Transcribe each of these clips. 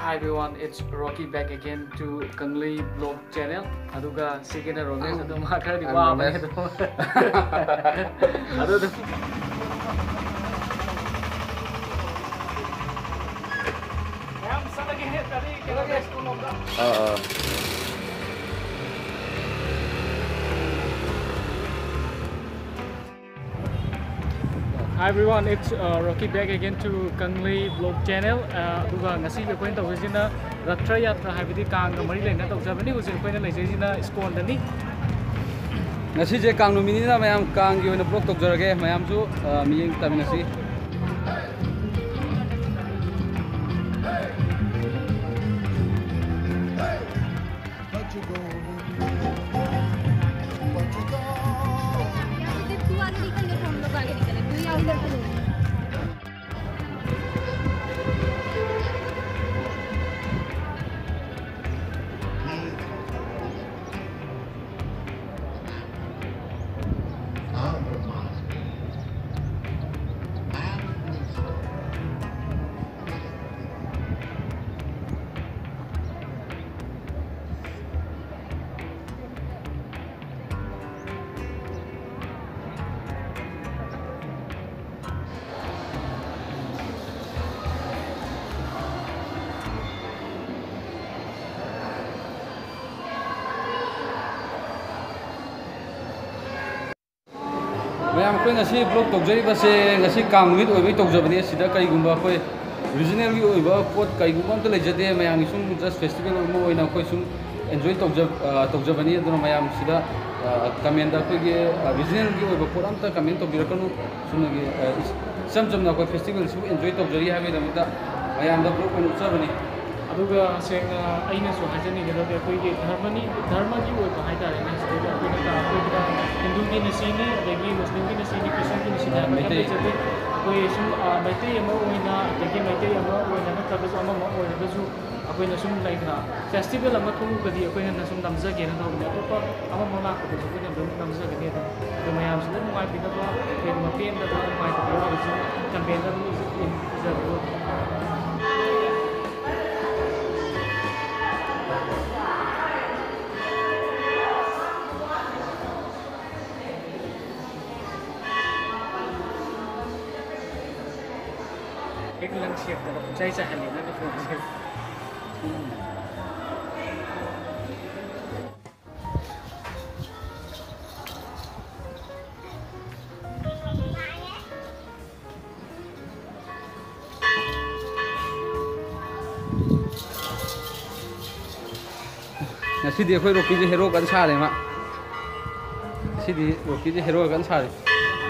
Hi everyone, it's Rocky back again to Kangli Vlog channel. Aduga sige na Romesh adu makara di wa ba adu. Adu Yam salagi he tadi kira guys kuno da. Hi everyone, it's Rocky back again to Kangli Vlog channel. Aduga ngasi ko point tawsina Ratra Yatra habidi kang mari lena tawjabani usin ko na leisina school dani. Ngasi je kang no minina mayam kang gi na vlog tawjarage mayam su miyeng taminasi. Mayam ko ngasi vlog tawjari ba se ngasi kang numit oi bai tawjabani sida kai gumba koi regional gi oi ba pot kai gumba amta lejade mayam sum just festival mo oi na koi sum enjoy tawjabani aduna mayam sida comment da ko gi regional gi oi ba pot amta comment to birakanu sum gi sam na koi festival su enjoy tawjari ha bai da mayam da vlog ko utsa bani aduga senga aina su hajani ga da koi gi dharma gi oi ba haida rena sida ko na ko Hindu ki nasini adagi Muslim ki nasini Christian ki nasini maitai jadi koi sum maitai ama oina adagi maitai ama oina na tagas ama ma oina dasu akoi na sum like na festival ama thu gadi akoi na sum namza ge na thau ne to ama mona ko ko na dum namza ge ne to mayam su mu mai pina ba ke ma pen da mai ko ba su campaign da in the एक lung shape तरफ चाहिए चाहिए ना तो phone से ngasi di khoi roki je hero kan sa le ma sidi roki je hero kan sa le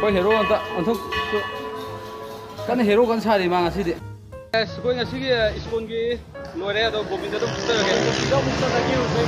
koi hero anta anthuk kan hero kan sari ma ngasi di koi ngasi gi school gi lore do govinda do putar ge do putar lagi usai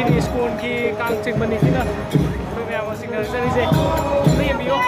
Ini school ki kang cek bani sila, kau ni awak singgah sini je, ni yang bio.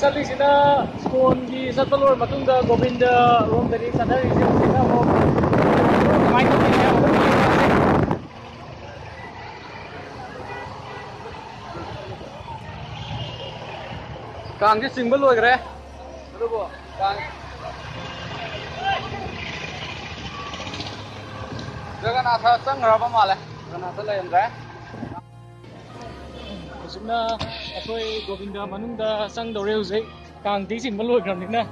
ꯆꯠꯂꯤꯁꯤꯅ ꯁ꯭ꯀꯣꯟꯒꯤ ꯆꯠꯄ ꯂꯣꯏꯔ ꯃꯇꯨꯡꯗ ꯒꯣꯕꯤꯟꯗ ꯔꯣꯝꯗꯗꯤ ꯆꯠꯊꯔꯤꯁꯦ ꯍꯧꯖꯤꯛꯅ ꯑꯃꯨꯛ ꯀꯃꯥꯏꯅ ꯇꯧꯒꯦ ꯍꯥꯏꯕꯗꯣ ꯀꯥꯡꯁꯦ ꯆꯤꯡꯕ ꯂꯣꯏꯈ꯭ꯔꯦ ꯑꯗꯨꯕꯨ ꯀꯥꯡ ꯖꯒꯟꯅꯥꯊ ꯆꯪꯈ꯭ꯔꯕ ꯃꯥꯜꯂꯦ ꯖꯒꯟꯅꯥꯊ ꯂꯩꯔꯝꯗ꯭ꯔꯦ ꯍꯧꯖꯤꯛꯅ ꯑꯩꯈꯣꯏ ꯒꯣꯕꯤꯟꯗ ꯃꯅꯨꯡꯗ ꯆꯪꯗꯧꯔꯦ ꯍꯧꯖꯤꯛ ꯀꯥꯡꯗꯤ ꯆꯤꯡꯕ ꯂꯣꯏꯈ꯭ꯔꯕꯅꯤꯅ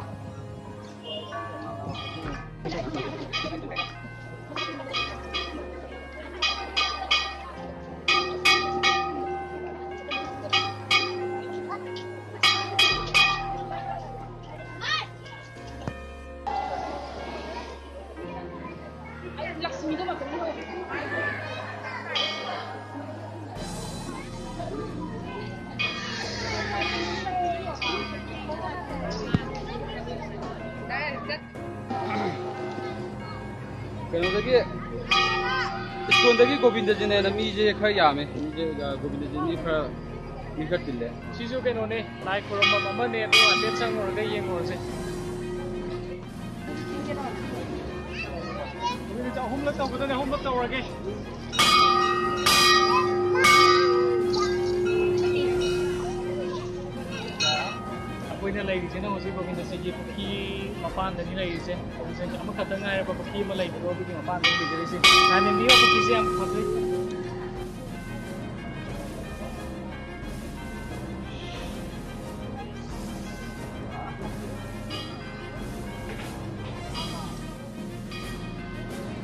ꯀꯩꯅꯣꯗꯒꯤ ꯁ꯭ꯀꯣꯟꯗꯒꯤ ꯒꯣꯕꯤꯟꯗꯖꯤꯅ ꯍꯦꯟꯅ ꯃꯤꯁꯦ ꯈꯔ ꯌꯥꯝꯃꯦ ꯃꯤꯁꯦ ꯒꯣꯕꯤꯟꯗꯖꯤ ꯃꯤ ꯈꯔ ꯇꯤꯜꯂꯦ ꯁꯤꯁꯨ ꯀꯩꯅꯣꯅꯦ ꯂꯥꯏ ꯈꯨꯔꯨꯝꯐꯝ ꯑꯃꯅꯦ ꯑꯗꯣ ꯍꯥꯏꯐꯦꯠ ꯆꯪꯉꯨꯔꯒ ꯌꯦꯡꯉꯨꯔꯁꯦ ꯑꯍꯨꯝꯂꯛ ꯇꯧꯒꯗꯕꯅꯦ ꯑꯍꯨꯝꯂꯛ ꯇꯧꯔꯒꯦ ꯑꯩꯈꯣꯏꯅ ꯂꯩꯔꯤꯁꯤꯅ ꯍꯧꯖꯤꯛ ꯒꯣꯕꯤꯟꯗꯖꯤꯒꯤ ꯄꯨꯈ꯭ꯔꯤ ꯃꯄꯥꯟꯗꯅꯤ ꯂꯩꯔꯤꯁꯦ ꯍꯧꯖꯤꯛ ꯑꯃꯈꯛꯇ ꯉꯥꯏꯔꯕ ꯄꯨꯈ꯭ꯔꯤ ꯑꯃ ꯂꯩꯕꯗꯣ ꯑꯗꯨꯒꯤ ꯃꯄꯥꯟꯗꯅꯤ ꯂꯩꯖꯔꯤꯁꯦ ꯉꯥꯏꯃꯦꯟꯕꯤꯌꯣ ꯄꯨꯈ꯭ꯔꯤꯁꯦ ꯌꯥꯝ ꯐꯖꯩ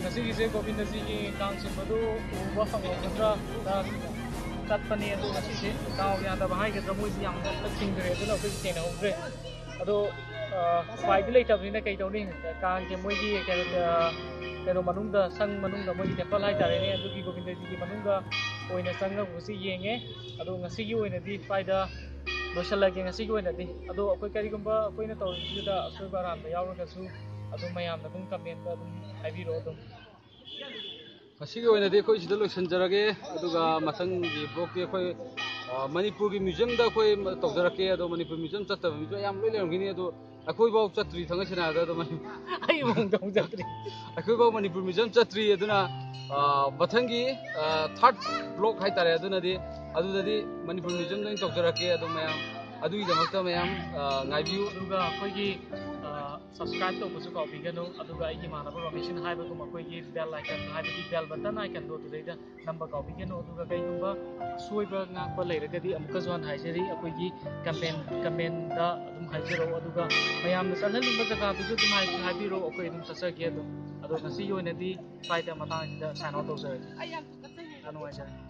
ꯉꯁꯤꯒꯤꯁꯦ ꯒꯣꯕꯤꯟꯗꯖꯤꯒꯤ ꯀꯥꯡ ꯆꯤꯡꯕꯗꯨ ꯎꯕ ꯐꯪꯍꯧꯒꯗ꯭ꯔꯥ ꯆꯠꯄꯅꯦ ꯑꯗꯣ ꯉꯁꯤꯁꯦ ꯗꯥꯎ ꯌꯥꯗꯕ ꯍꯥꯏꯒꯗ꯭ꯔꯥ ꯃꯣꯏꯁꯤ ꯌꯥꯝꯅ ꯆꯤꯡꯈ꯭ꯔꯦ ꯑꯗꯨꯅ ꯑꯩꯈꯣꯏꯁꯤ ꯊꯦꯡꯅꯍꯧꯗ꯭ꯔꯦ ꯑꯗꯣ ꯎꯄꯥꯏꯗꯤ ꯂꯩꯇꯕꯅꯤꯅ ꯀꯩ ꯇꯧꯅꯤ ꯀꯥꯡꯁꯦ ꯃꯣꯏꯒꯤ ꯀꯩꯅꯣ ꯃꯅꯨꯡꯗ ꯁꯪ ꯃꯅꯨꯡꯗ ꯃꯣꯏꯒꯤ ꯇꯦꯝꯄꯜ ꯍꯥꯏꯇꯥꯔꯦꯅꯦ ꯑꯗꯨꯒꯤ ꯒꯣꯕꯤꯟꯗꯖꯤꯒꯤ ꯃꯅꯨꯡꯗ ꯑꯣꯏꯅ ꯆꯪꯉꯒꯁꯤ ꯌꯦꯡꯉꯦ ꯑꯗꯣ ꯉꯁꯤꯒꯤ ꯑꯣꯏꯅꯗꯤ ꯁ꯭ꯋꯥꯏꯗ ꯂꯣꯏꯁꯤꯜꯂꯒꯦ ꯉꯁꯤꯒꯤ ꯑꯣꯏꯅꯗꯤ ꯑꯗꯣ ꯑꯩꯈꯣꯏ ꯀꯔꯤꯒꯨꯝꯕ ꯑꯩꯈꯣꯏꯅ ꯇꯧꯔꯤꯁꯤꯗ ꯑꯁꯣꯏꯕ ꯑꯔꯥꯟꯕ ꯌꯥꯎꯔꯒꯁꯨ ꯑꯗꯨꯝ ꯃꯌꯥꯝꯅ ꯑꯗꯨꯝ ꯀꯃꯦꯟꯇ ꯑꯗꯨꯝ ꯍꯥꯏꯕꯤꯔꯛꯑꯣ ꯑꯗꯨꯝ ꯉꯁꯤꯒꯤ ꯑꯣꯏꯅꯗꯤ ꯑꯩꯈꯣꯏ ꯁꯤꯗ ꯂꯣꯏꯁꯤꯟꯖꯔꯒꯦ ꯑꯗꯨꯒ ꯃꯊꯪꯒꯤ ꯕ꯭ꯂꯣꯛꯇꯤ ꯑꯩꯈꯣꯏ ꯃꯅꯤꯄꯨꯔꯒꯤ ꯃ꯭ꯌꯨꯖꯤꯌꯝꯗ ꯑꯩꯈꯣꯏ ꯇꯧꯖꯔꯛꯀꯦ ꯑꯗꯣ ꯃꯅꯤꯄꯨꯔ ꯃ꯭ꯌꯨꯖꯤꯌꯝ ꯆꯠꯇꯕ ꯃꯤꯁꯨ ꯌꯥꯝ ꯂꯣꯏ ꯂꯩꯔꯝꯈꯤꯅꯤ ꯑꯗꯣ ꯑꯩꯈꯣꯏꯐꯥꯎ ꯆꯠꯇ꯭ꯔꯤ ꯊꯥꯡꯒꯩꯁꯦꯅꯥꯗ ꯑꯗꯨꯝ ꯑꯩ ꯃꯣꯡꯗ ꯆꯠꯇ꯭ꯔꯤ ꯑꯩꯈꯣꯏꯐꯥꯎ ꯃꯅꯤꯄꯨꯔ ꯃ꯭ꯌꯨꯖꯤꯌꯝ ꯆꯠꯇ꯭ꯔꯤ ꯑꯗꯨꯅ ꯃꯊꯪꯒꯤ ꯊꯥꯔꯠ ꯕ꯭ꯂꯣꯛ ꯍꯥꯏꯇꯥꯔꯦ ꯑꯗꯨꯗꯗꯤ ꯃꯅꯤꯄꯨꯔ ꯃ꯭ꯌꯨꯖꯤꯌꯝꯗ ꯑꯣꯏꯅ ꯇꯧꯖꯔꯛꯀꯦ ꯑꯗꯣ ꯃꯌꯥꯝ ꯑꯗꯨꯒꯤꯗꯃꯛꯇ ꯃꯌꯥꯝ ꯉꯥꯏꯕꯤꯌꯨ ꯑꯗꯨꯒ ꯑꯩꯈꯣꯏꯒꯤ ꯁꯕꯁꯀ꯭ꯔꯥꯏꯕ ꯇꯧꯕꯁꯨ ꯀꯥꯎꯕꯤꯒꯅꯨ ꯑꯗꯨꯒ ꯑꯩꯒꯤ ꯏꯃꯥꯟꯅꯕ ꯔꯣꯃꯦꯁꯅ ꯍꯥꯏꯕꯒꯨꯝ ꯑꯩꯈꯣꯏꯒꯤ ꯕꯦꯜ ꯑꯥꯏꯀꯟ ꯍꯥꯏꯕꯗꯤ ꯕꯦꯜ ꯕꯇꯟ ꯑꯥꯏꯀꯟꯗꯣ ꯑꯗꯨꯗꯩꯗ ꯅꯝꯕ ꯀꯥꯎꯕꯤꯒꯅꯨ ꯑꯗꯨꯒ ꯀꯩꯒꯨꯝꯕ ꯁꯣꯏꯕ ꯉꯥꯛꯄ ꯂꯩꯔꯒꯗꯤ ꯑꯃꯨꯛꯀꯁꯨ ꯍꯟꯅ ꯍꯥꯏꯖꯔꯤ ꯑꯩꯈꯣꯏꯒꯤ ꯀꯃꯦꯟꯗ ꯑꯗꯨꯝ ꯍꯥꯏꯖꯔꯛꯑꯣ ꯑꯗꯨꯒ ꯃꯌꯥꯝꯅ ꯆꯠꯍꯟꯅꯤꯡꯕ ꯖꯒꯥꯗꯨꯁꯨ ꯑꯗꯨꯝ ꯍꯥꯏꯕꯤꯔꯛꯑꯣ ꯑꯩꯈꯣꯏ ꯑꯗꯨꯝ ꯆꯠꯆꯒꯦ ꯑꯗꯣ ꯉꯁꯤꯒꯤ ꯑꯣꯏꯅꯗꯤ ꯁ꯭ꯋꯥꯏꯗ ꯃꯇꯥꯡꯁꯤꯗ ꯁꯥꯏꯟ ꯑꯥꯎꯠ ꯇꯧꯖꯔꯒꯦ ꯌꯥꯝ ꯅꯨꯡꯉꯥꯏꯖꯔꯦ